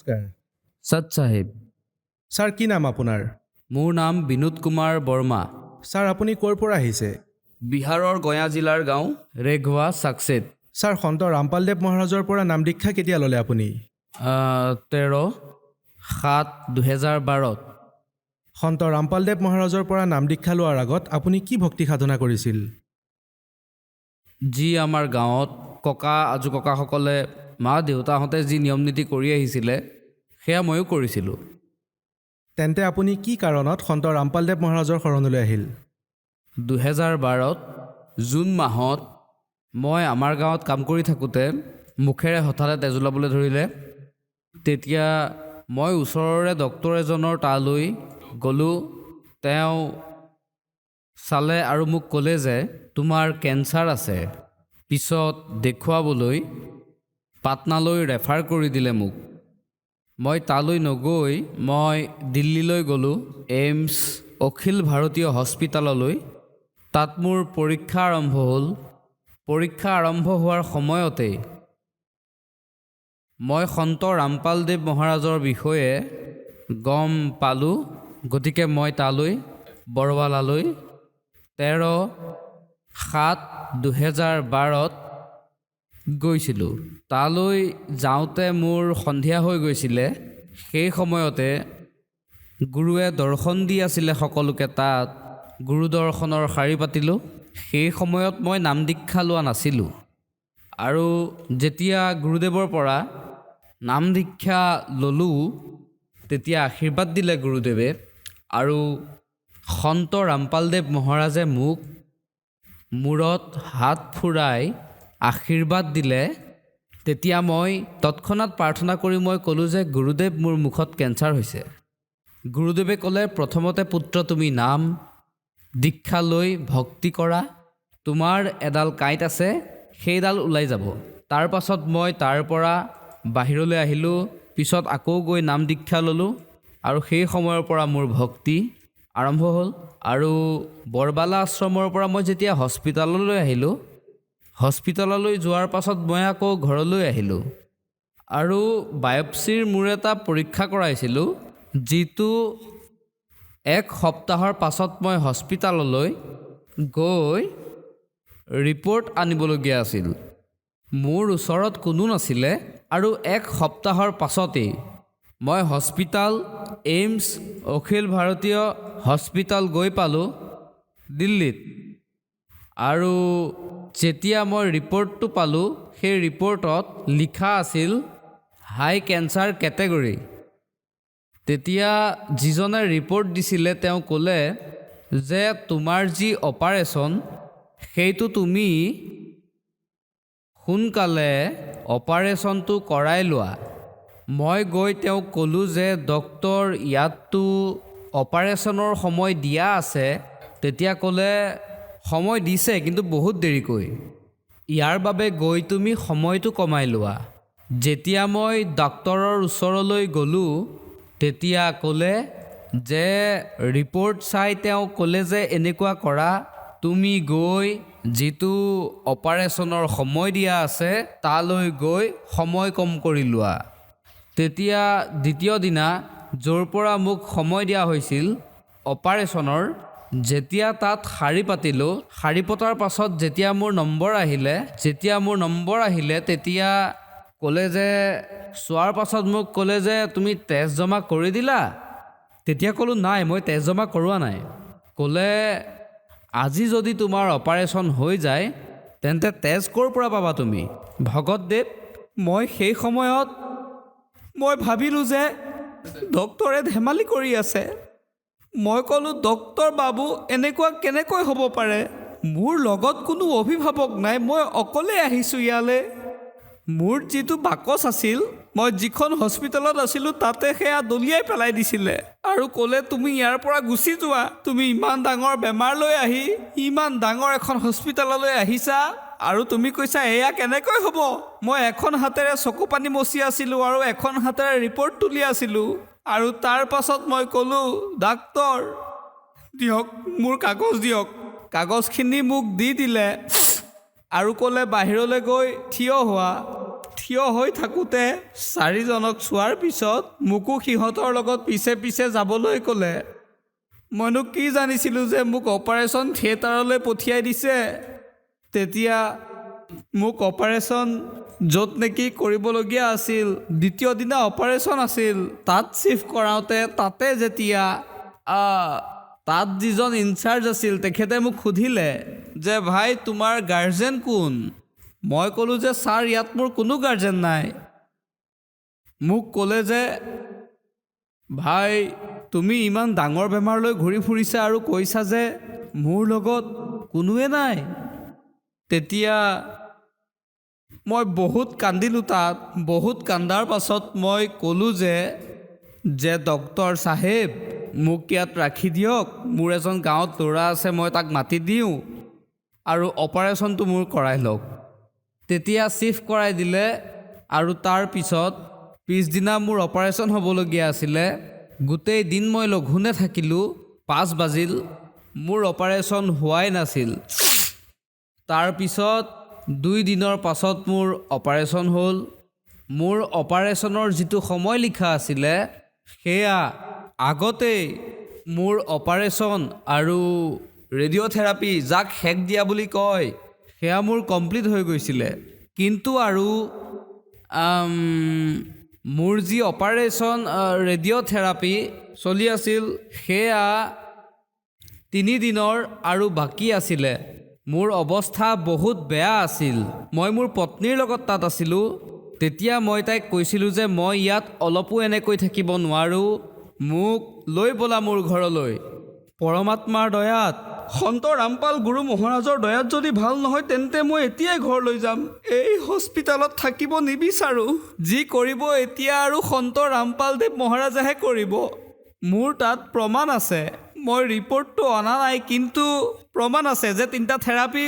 নমস্কাৰ। সৎ সাহেব, ছাৰ কি নাম আপোনাৰ? মোৰ নাম বিনোদ কুমাৰ বৰ্মা। ছাৰ আপুনি ক'ৰ পৰা আহিছে? বিহাৰৰ গয়া জিলাৰ গাঁও ৰেঘৱা চাকচেট। ছাৰ সন্ত ৰামপালদেৱ মহাৰাজৰ পৰা নাম দীক্ষা কেতিয়া ল'লে আপুনি? 13/7/2012। সন্ত ৰামপালদেৱ মহাৰাজৰ পৰা নাম দীক্ষা লোৱাৰ আগত আপুনি কি ভক্তি সাধনা কৰিছিল? যি আমাৰ গাঁৱত ককা আজোককাসকলে মা দেউতাহঁতে যি নিয়ম নীতি কৰি আহিছিলে সেয়া ময়ো কৰিছিলোঁ। তেন্তে আপুনি কি কাৰণত সন্ত ৰামপালদেৱ মহাৰাজৰ শৰণলৈ আহিল? 2012 জুন মাহত মই আমাৰ গাঁৱত কাম কৰি থাকোঁতে মুখেৰে হঠাতে তেজ ওলাবলৈ ধৰিলে। তেতিয়া মই ওচৰৰে ডক্তৰ এজনৰ তালৈ গ'লোঁ। তেওঁ চালে আৰু মোক ক'লে যে তোমাৰ কেঞ্চাৰ আছে। পিছত দেখুৱাবলৈ পাটনালৈ ৰেফাৰ কৰি দিলে মোক। মই তালৈ নগৈ মই দিল্লীলৈ গ'লোঁ, এইমছ অখিল ভাৰতীয় হস্পিটাললৈ। তাত মোৰ পৰীক্ষা আৰম্ভ হ'ল। পৰীক্ষা আৰম্ভ হোৱাৰ সময়তেই মই সন্ত ৰামপালদেৱ মহাৰাজৰ বিষয়ে গম পালোঁ। গতিকে মই তালৈ বৰৱালালৈ 13/7/2012 গৈছিলোঁ। তালৈ যাওঁতে মোৰ সন্ধিয়া হৈ গৈছিলে। সেই সময়তে গুৰুৱে দৰ্শন দি আছিলে সকলোকে। তাত গুৰু দৰ্শনৰ শাৰী পাতিলোঁ। সেই সময়ত মই নাম দীক্ষা লোৱা নাছিলোঁ। আৰু যেতিয়া গুৰুদেৱৰ পৰা নাম দীক্ষা ল'লোঁ তেতিয়া আশীৰ্বাদ দিলে গুৰুদেৱে। আৰু সন্ত ৰামপালদেৱ মহাৰাজে মোক মূৰত হাত ফুৰাই আশীৰ্বাদ দিলে। তেতিয়া মই তৎক্ষণাত প্ৰাৰ্থনা কৰি মই ক'লোঁ যে গুৰুদেৱ, মোৰ মুখত কেঞ্চাৰ হৈছে। গুৰুদেৱে ক'লে, প্ৰথমতে পুত্ৰ তুমি নাম দীক্ষা লৈ ভক্তি কৰা। তোমাৰ এডাল কাঁইট আছে, সেইডাল ওলাই যাব। তাৰ পাছত মই তাৰ পৰা বাহিৰলৈ আহিলোঁ। পিছত আকৌ গৈ নাম দীক্ষা ল'লোঁ আৰু সেই সময়ৰ পৰা মোৰ ভক্তি আৰম্ভ হ'ল। আৰু বৰবালা আশ্ৰমৰ পৰা মই যেতিয়া হস্পিটাললৈ আহিলোঁ, হস্পিটাললৈ যোৱাৰ পাছত মই আকৌ ঘৰলৈ আহিলোঁ আৰু বায়পছিৰ মোৰ এটা পৰীক্ষা কৰাইছিলোঁ, যিটো 1 সপ্তাহৰ পাছত মই হস্পিটাললৈ গৈ ৰিপৰ্ট আনিবলগীয়া আছিল। মোৰ ওচৰত কোনো নাছিলে আৰু 1 সপ্তাহৰ পাছতেই মই হস্পিটাল এইমছ অখিল ভাৰতীয় হস্পিটাল গৈ পালোঁ দিল্লীত। আৰু যেতিয়া মই ৰিপৰ্টটো পালোঁ, সেই ৰিপৰ্টত লিখা আছিল হাই কেঞ্চাৰ কেটেগৰী। তেতিয়া যিজনে ৰিপৰ্ট দিছিলে তেওঁ ক'লে যে তোমাৰ যি অপাৰেশ্যন সেইটো তুমি সোনকালে অপাৰেশ্যনটো কৰাই লোৱা। মই গৈ তেওঁক ক'লোঁ যে ডক্তৰ ইয়াততো অপাৰেশ্যনৰ সময় দিয়া আছে। তেতিয়া ক'লে সময় দিছে কিন্তু বহুত দেৰিকৈ। ইয়াৰ বাবে গৈ তুমি সময়টো কমাই লোৱা। যেতিয়া মই ডাক্তৰৰ ওচৰলৈ গ'লোঁ তেতিয়া ক'লে যে ৰিপৰ্ট চাই তেওঁ ক'লে যে এনেকুৱা কৰা, তুমি গৈ যিটো অপাৰেশ্যনৰ সময় দিয়া আছে তালৈ গৈ সময় কম কৰি লোৱা। তেতিয়া দ্বিতীয় দিনা য'ৰ পৰা মোক সময় দিয়া হৈছিল অপাৰেশ্যনৰ, যেতিয়া তাত শাৰী পাতিলোঁ, শাৰী পতাৰ পাছত যেতিয়া মোৰ নম্বৰ আহিলে তেতিয়া ক'লে যে চোৱাৰ পাছত মোক ক'লে যে তুমি তেজ জমা কৰি দিলা? তেতিয়া ক'লোঁ নাই, মই তেজ জমা কৰোৱা নাই। ক'লে আজি যদি তোমাৰ অপাৰেশ্যন হৈ যায় তেন্তে তেজ ক'ৰ পৰা পাবা তুমি? ভগতদেৱ, মই সেই সময়ত মই ভাবিলোঁ যে ডক্তৰে ধেমালি কৰি আছে। মই ক'লোঁ ডক্তৰ বাবু এনেকুৱা কেনেকৈ হ'ব পাৰে? মোৰ লগত কোনো অভিভাৱক নাই, মই অকলে আহিছোঁ ইয়ালৈ। মোৰ যিটো বাকচ আছিল, মই যিখন হস্পিটেলত আছিলোঁ তাতে সেয়া দলিয়াই পেলাই দিছিলে আৰু ক'লে তুমি ইয়াৰ পৰা গুচি যোৱা। তুমি ইমান ডাঙৰ বেমাৰ লৈ আহি ইমান ডাঙৰ এখন হস্পিটেললৈ আহিছা আৰু তুমি কৈছা এয়া কেনেকৈ হ'ব? মই এখন হাতেৰে চকু পানী মচি আছিলোঁ আৰু এখন হাতেৰে ৰিপৰ্ট তুলি আছিলোঁ। আৰু তাৰ পাছত মই ক'লোঁ ডাক্তৰ দিয়ক, মোৰ কাগজ দিয়ক। কাগজখিনি মোক দি দিলে আৰু ক'লে বাহিৰলৈ গৈ থিয় থিয় হৈ থাকোঁতে চাৰিজনক চোৱাৰ পিছত মোকো সিহঁতৰ লগত পিছে পিছে যাবলৈ ক'লে। মইনো কি জানিছিলোঁ যে মোক অপাৰেশ্যন থিয়েটাৰলৈ পঠিয়াই দিছে। তেতিয়া মোক অপাৰেশ্যন য'ত নেকি কৰিবলগীয়া আছিল, দ্বিতীয় দিনা অপাৰেশ্যন আছিল, তাত চিফ্ট কৰাওঁতে তাতে যেতিয়া তাত যিজন ইনচাৰ্জ আছিল তেখেতে মোক সুধিলে যে ভাই তোমাৰ গাৰ্জেন কোন? মই ক'লোঁ যে ছাৰ ইয়াত মোৰ কোনো গাৰ্জেন নাই। মোক ক'লে যে ভাই তুমি ইমান ডাঙৰ বেমাৰলৈ ঘূৰি ফুৰিছা আৰু কৈছা যে মোৰ লগত কোনোৱে নাই। তেতিয়া মই বহুত কান্দিলোঁ তাত। বহুত কান্দাৰ পাছত মই ক'লোঁ যে ডক্তৰ চাহেব মোক ইয়াত ৰাখি দিয়ক, মোৰ এজন গাঁৱত ল'ৰা আছে, মই তাক মাতি দিওঁ আৰু অপাৰেশ্যনটো মোৰ কৰাই লওক। তেতিয়া চিফ্ট কৰাই দিলে আৰু তাৰ পিছদিনা মোৰ অপাৰেশ্যন হ'বলগীয়া আছিলে। গোটেই দিন মই লঘোণে থাকিলোঁ। 5 বাজিল, মোৰ অপাৰেশ্যন হোৱাই নাছিল। তাৰপিছত 2 দিনৰ পাছত মোৰ অপাৰেশ্যন হ'ল। মোৰ অপাৰেশ্যনৰ যিটো সময় লিখা আছিলে সেয়া আগতেই মোৰ অপাৰেশ্যন আৰু ৰেডিঅ'থেৰাপি, যাক হেক দিয়া বুলি কয়, সেয়া মোৰ কমপ্লিট হৈ গৈছিলে। কিন্তু আৰু মোৰ যি অপাৰেশ্যন ৰেডিঅ'থেৰাপি চলি আছিল সেয়া 3 দিনৰ আৰু বাকী আছিলে। মোৰ অৱস্থা বহুত বেয়া আছিল। মই মোৰ পত্নীৰ লগত তাত আছিলোঁ। তেতিয়া মই তাইক কৈছিলোঁ যে মই ইয়াত অলপো এনেকৈ থাকিব নোৱাৰোঁ, মোক লৈ ব'লা মোৰ ঘৰলৈ। পৰমাত্মাৰ দয়াত, সন্ত ৰামপাল গুৰু মহাৰাজৰ দয়াত যদি ভাল নহয় তেন্তে মই এতিয়াই ঘৰলৈ যাম। এই হস্পিটেলত থাকিব নিবিচাৰোঁ। যি কৰিব এতিয়া আৰু সন্ত ৰামপালদেৱ মহাৰাজেহে কৰিব। মোৰ তাত প্ৰমাণ আছে, মই ৰিপৰ্টটো অনা নাই, কিন্তু প্ৰমাণ আছে যে 3টা থেৰাপি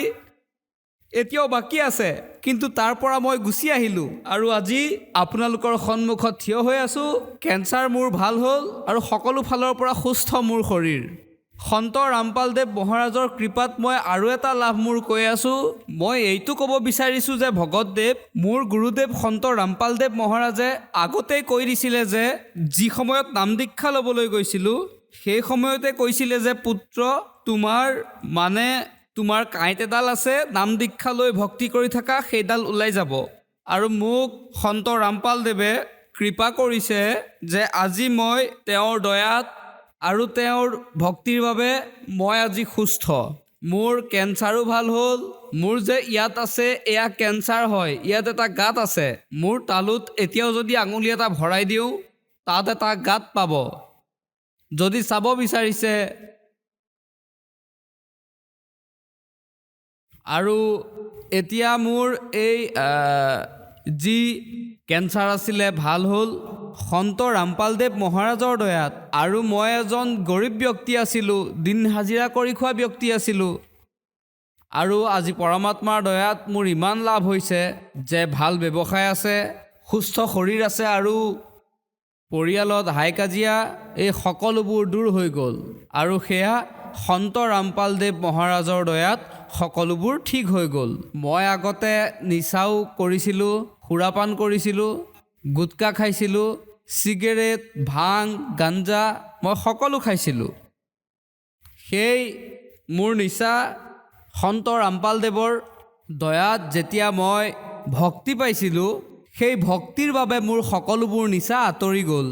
এতিয়াও বাকী আছে। কিন্তু তাৰ পৰা মই গুচি আহিলোঁ আৰু আজি আপোনালোকৰ সন্মুখত থিয় হৈ আছোঁ। কেঞ্চাৰ মোৰ ভাল হ'ল আৰু সকলো ফালৰ পৰা সুস্থ মোৰ শৰীৰ। সন্ত ৰামপালদেৱ মহাৰাজৰ কৃপাত মই আৰু এটা লাভ মোৰ কৈ আছোঁ। মই এইটো ক'ব বিচাৰিছোঁ যে ভগতদেৱ, মোৰ গুৰুদেৱ সন্ত ৰামপালদেৱ মহাৰাজে আগতেই কৈ দিছিলে যে যি সময়ত নাম দীক্ষা ল'বলৈ গৈছিলোঁ সেই সময়তে কৈছিলে যে পুত্ৰ, তোমাৰ কাঁইট এডাল আছে, নাম দীক্ষা লৈ ভক্তি কৰি থকা, সেইডাল ওলাই যাব। আৰু মোক সন্ত ৰামপালদেৱে কৃপা কৰিছে যে আজি মই তেওঁৰ দয়াত আৰু তেওঁৰ ভক্তিৰ বাবে মই আজি সুস্থ। মোৰ কেঞ্চাৰো ভাল হ'ল। মোৰ যে ইয়াত আছে এয়া কেঞ্চাৰ হয়, ইয়াত এটা গাঁত আছে। মোৰ তালুত এতিয়াও যদি আঙুলি এটা ভৰাই দিওঁ তাত এটা গাঁত পাব। যদি চাব বিচাৰিছে। আৰু এতিয়া মোৰ এই যি কেঞ্চাৰ আছিলে ভাল হ'ল সন্ত ৰামপালদেৱ মহাৰাজৰ দয়াত। আৰু মই এজন গৰীব ব্যক্তি আছিলোঁ, দিন হাজিৰা কৰি খোৱা ব্যক্তি আছিলোঁ। আৰু আজি পৰমাত্মাৰ দয়াত মোৰ ইমান লাভ হৈছে যে ভাল ব্যৱসায় আছে, সুস্থ শৰীৰ আছে আৰু পৰিয়ালত হাই কাজিয়া এই সকলোবোৰ দূৰ হৈ গ'ল। আৰু সেয়া সন্ত ৰামপালদেৱ মহাৰাজৰ দয়াত সকলোবোৰ ঠিক হৈ গ'ল। মই আগতে নিচাও কৰিছিলোঁ, সুৰাপান কৰিছিলোঁ, গুটকা খাইছিলোঁ, চিগাৰেট, ভাং, গাঞ্জা, মই সকলো খাইছিলোঁ। সেই মোৰ নিচা সন্ত ৰামপালদেৱৰ দয়াত যেতিয়া মই ভক্তি পাইছিলোঁ, সেই ভক্তিৰ বাবে মোৰ সকলোবোৰ নিচা আঁতৰি গ'ল।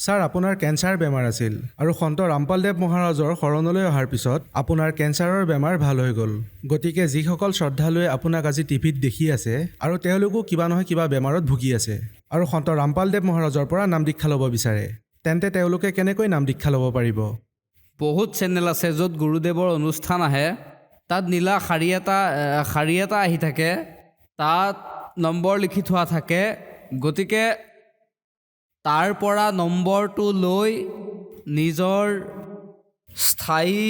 ছাৰ, আপোনাৰ কেঞ্চাৰ বেমাৰ আছিল আৰু সন্ত ৰামপালদেৱ মহাৰাজৰ শৰণলৈ অহাৰ পিছত আপোনাৰ কেঞ্চাৰৰ বেমাৰ ভাল হৈ গ'ল। গতিকে যিসকল শ্ৰদ্ধালুৱে আপোনাক আজি টিভিত দেখি আছে আৰু তেওঁলোকো কিবা নহয় কিবা বেমাৰত ভুগি আছে আৰু সন্ত ৰামপালদেৱ মহাৰাজৰ পৰা নাম দীক্ষা ল'ব বিচাৰে, তেন্তে তেওঁলোকে কেনেকৈ নাম দীক্ষা ল'ব পাৰিব? বহুত চেনেল আছে য'ত গুৰুদেৱৰ অনুষ্ঠান আহে। তাত নীলা শাৰী এটা আহি থাকে, তাত নম্বৰ লিখি থোৱা থাকে। গতিকে তাৰ পৰা নম্বৰটো লৈ নিজৰ স্থায়ী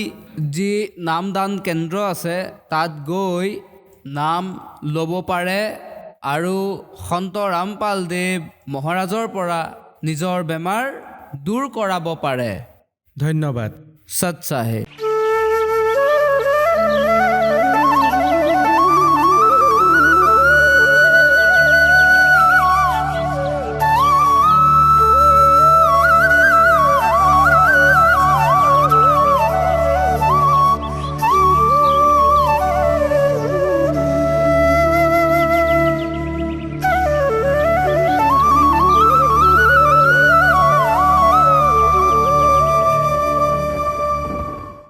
যি নামদান কেন্দ্ৰ আছে তাত গৈ নাম ল'ব পাৰে আৰু সন্ত ৰামপালদেৱ মহাৰাজৰ পৰা নিজৰ বেমাৰ দূৰ কৰাব পাৰে। ধন্যবাদ। সৎ চাহেব।